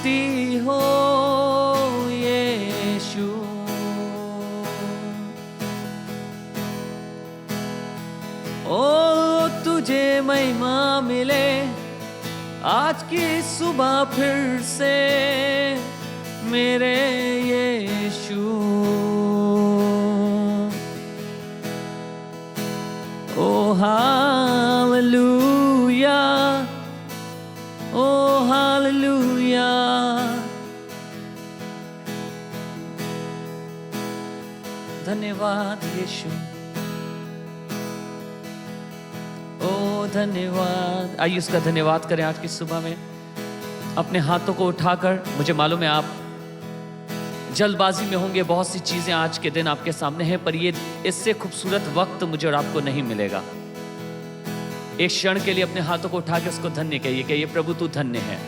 स्तुति हो यीशु। ओ तुझे महिमा मिले आज की सुबह फिर से मेरे यीशु। ओ हालेलुया, ओ हालेलुया। धन्यवाद यीशु, ओ धन्यवाद। आइए उसका धन्यवाद करें आज की सुबह में अपने हाथों को उठाकर। मुझे मालूम है आप जल्दबाजी में होंगे, बहुत सी चीजें आज के दिन आपके सामने हैं, पर ये इससे खूबसूरत वक्त मुझे और आपको नहीं मिलेगा। एक क्षण के लिए अपने हाथों को उठा के उसको धन्य कहिए प्रभु तू धन्य है।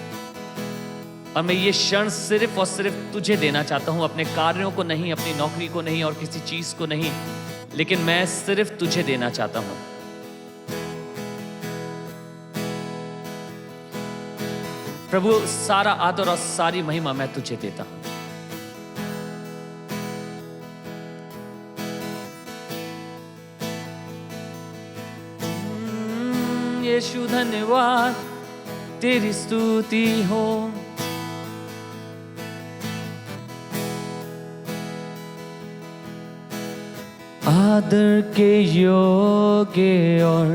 और मैं ये क्षण सिर्फ और सिर्फ तुझे देना चाहता हूं, अपने कार्यों को नहीं, अपनी नौकरी को नहीं और किसी चीज को नहीं, लेकिन मैं सिर्फ तुझे देना चाहता हूं। प्रभु सारा आदर और सारी महिमा मैं तुझे देता हूं। यीशु धन्यवाद, तेरी स्तुति हो। आदर के योग्य और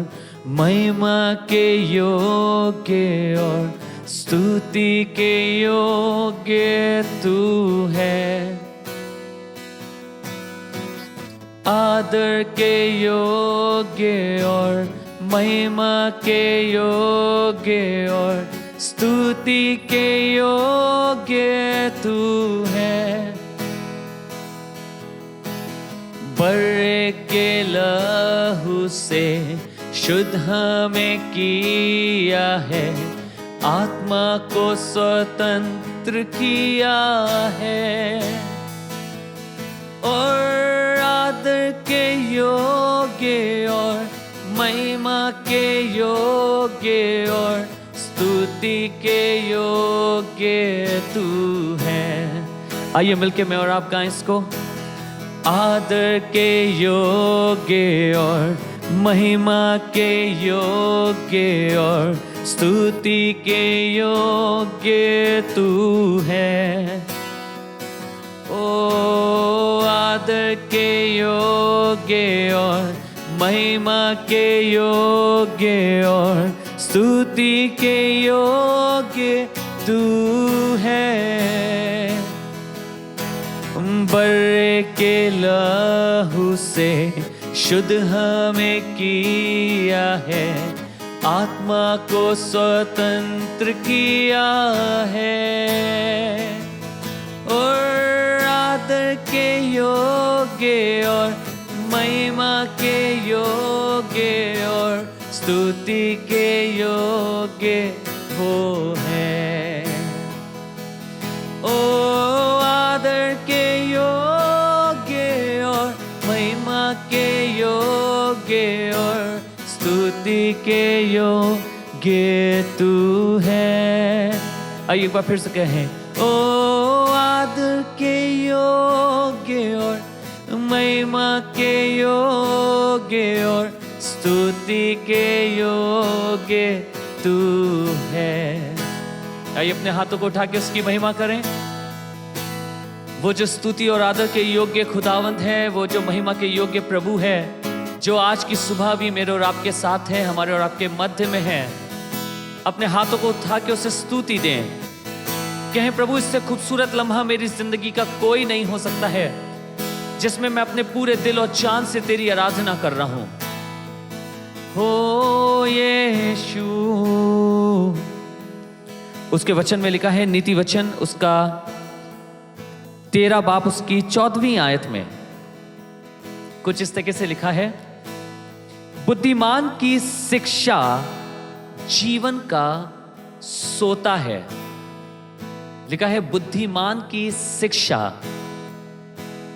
महिमा के योग्य और स्तुति के योग्य तू है। आदर के योग्य और महिमा के योग्य और स्तुति के योग्य तू है। बर्रे के लहू से शुद्ध हमें किया है, आत्मा को स्वतंत्र किया है। और आदर के योग्य और महिमा के योग्य और स्तुति के योग्य तू है। आइए मिलके मैं और आप गाएं इसको। आदर के योग्य और महिमा के योग्य और स्तुति के योग्य तू है। ओ आदर के योग्य और महिमा के योग्य और स्तुति के योग्य तू है। बर्रे के लहू से शुद्ध हमें किया है, आत्मा को स्वतंत्र किया है। और आदर के योग्य और महिमा के योग्य और स्तुति के योग्य वो है। ओ आदर के योग्य और महिमा के योग्य और स्तुति के योग्य तू है। आइए एक बार फिर से कहें। ओ आदर के योग्य और महिमा के योग्य और स्तुति के योग्य तू है। आइए अपने हाथों को उठा के उसकी महिमा करें। वो जो स्तुति और आदर के योग्य खुदावंद है, वो जो महिमा के योग्य प्रभु है, जो आज की सुबह भी मेरे और आपके साथ है, हमारे और आपके मध्य में है। अपने हाथों को उठा के उसे स्तुति दें। कहें प्रभु इससे खूबसूरत लम्हा मेरी जिंदगी का कोई नहीं हो सकता है, जिसमें मैं अपने पूरे दिल और जान से तेरी आराधना कर रहा हूं। हो यीशु। उसके वचन में लिखा है, नीति वचन उसका 13 बाब उसकी 14वीं आयत में कुछ इस तरीके से लिखा है, बुद्धिमान की शिक्षा जीवन का सोता है। लिखा है बुद्धिमान की शिक्षा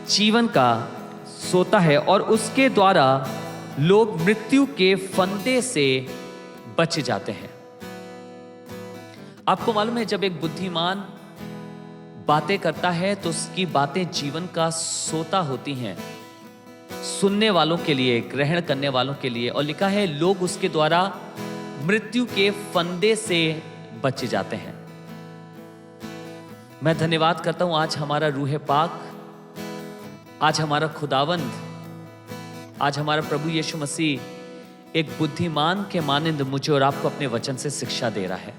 जीवन का सोता है और उसके द्वारा लोग मृत्यु के फंदे से बच जाते हैं। आपको मालूम है, जब एक बुद्धिमान बातें करता है तो उसकी बातें जीवन का सोता होती हैं, सुनने वालों के लिए, ग्रहण करने वालों के लिए। और लिखा है लोग उसके द्वारा मृत्यु के फंदे से बच जाते हैं। मैं धन्यवाद करता हूं आज हमारा रूह पाक, आज हमारा खुदावंद, आज हमारा प्रभु यीशु मसीह एक बुद्धिमान के मानिंद मुझे और आपको अपने वचन से शिक्षा दे रहा है।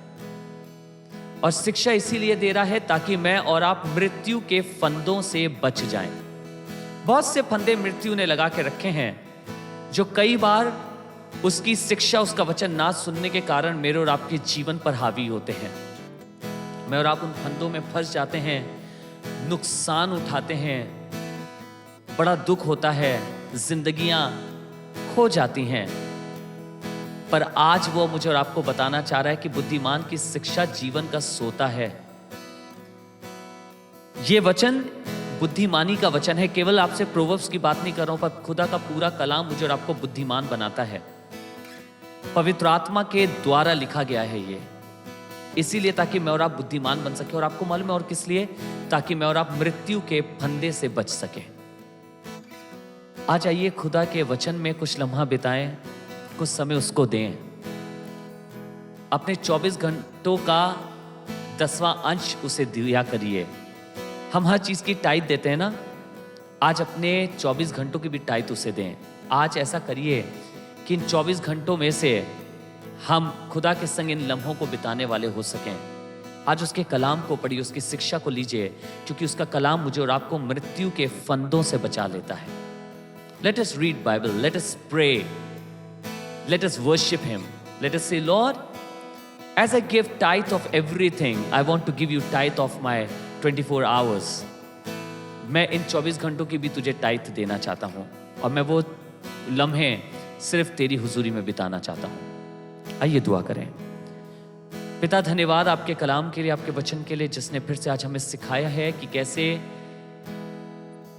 और शिक्षा इसीलिए दे रहा है ताकि मैं और आप मृत्यु के फंदों से बच जाएं। बहुत से फंदे मृत्यु ने लगा के रखे हैं, जो कई बार उसकी शिक्षा, उसका वचन ना सुनने के कारण मेरे और आपके जीवन पर हावी होते हैं। मैं और आप उन फंदों में फंस जाते हैं, नुकसान उठाते हैं, बड़ा दुख होता है, जिंदगियां खो जाती हैं। पर आज वो मुझे और आपको बताना चाह रहा है कि बुद्धिमान की शिक्षा जीवन का सोता है। ये वचन बुद्धिमानी का वचन है। केवल आपसे प्रोवर्ब्स की बात नहीं कर रहा हूं, पर खुदा का पूरा कलाम मुझे और आपको बुद्धिमान बनाता है। पवित्र आत्मा के द्वारा लिखा गया है ये, इसीलिए ताकि मैं और आप बुद्धिमान बन सके। और आपको मालूम है और किस लिए? ताकि मैं और आप मृत्यु के फंदे से बच सके। आज आइए खुदा के वचन में कुछ लम्हा बिताएं, कुछ समय उसको दें। अपने 24 घंटों का 10वां अंश उसे दिया करिए। हम हर चीज की टाइट देते हैं ना, आज अपने 24 घंटों की भी टाइट उसे दें। आज ऐसा करिए कि इन 24 घंटों में से हम खुदा के संग इन लम्हों को बिताने वाले हो सकें। आज उसके कलाम को पढ़िए, उसकी शिक्षा को लीजिए, क्योंकि उसका कलाम मुझे और आपको मृत्यु के फंदों से बचा लेता है। Let us read Bible, let us pray, let us worship Him. Let us say, Lord, as I give tithe of everything, I want to give you tithe of my 24 hours. मैं इन 24 घंटों की भी तुझे टाइथ देना चाहता हूं, और मैं वो लम्हे सिर्फ तेरी हुजूरी में बिताना चाहता हूं। आइए दुआ करें। पिता, धन्यवाद आपके कलाम के लिए, आपके वचन के लिए, जिसने फिर से आज हमें सिखाया है कि कैसे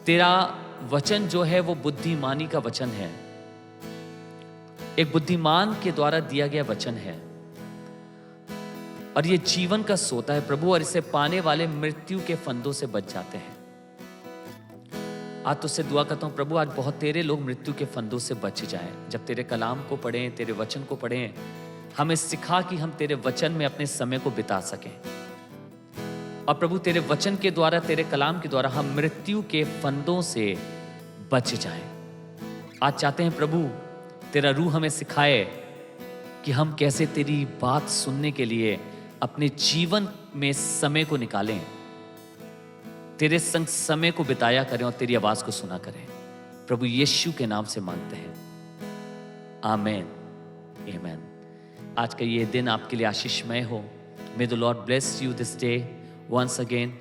तेरा वचन जो है वो बुद्धिमानी का वचन है, एक बुद्धिमान के द्वारा दिया गया वचन है, और ये जीवन का सोता है प्रभु, और इसे पाने वाले मृत्यु के फंदों से बच जाते हैं। आज तुझसे दुआ करता हूं प्रभु, आज बहुत तेरे लोग मृत्यु के फंदों से बच जाएं। जब तेरे कलाम को पढ़ें, तेरे वचन को पढ़ें, हमें सिखा कि हम तेरे वचन में अपने समय को बिता सकें। और प्रभु तेरे वचन के द्वारा, तेरे कलाम के द्वारा हम मृत्यु के फंदों से बच जाएं। आज चाहते हैं प्रभु तेरा रूह हमें सिखाए कि हम कैसे तेरी बात सुनने के लिए अपने जीवन में समय को निकालें, तेरे संग समय को बिताया करें और तेरी आवाज को सुना करें। प्रभु यीशु के नाम से मांगते हैं, आमेन, आमेन। आज का ये दिन आपके लिए आशीषमय हो। May the lord bless you this day once again.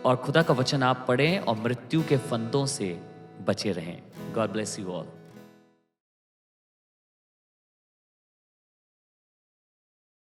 और खुदा का वचन आप पढ़ें और मृत्यु के फंदों से बचे रहें। God bless you all.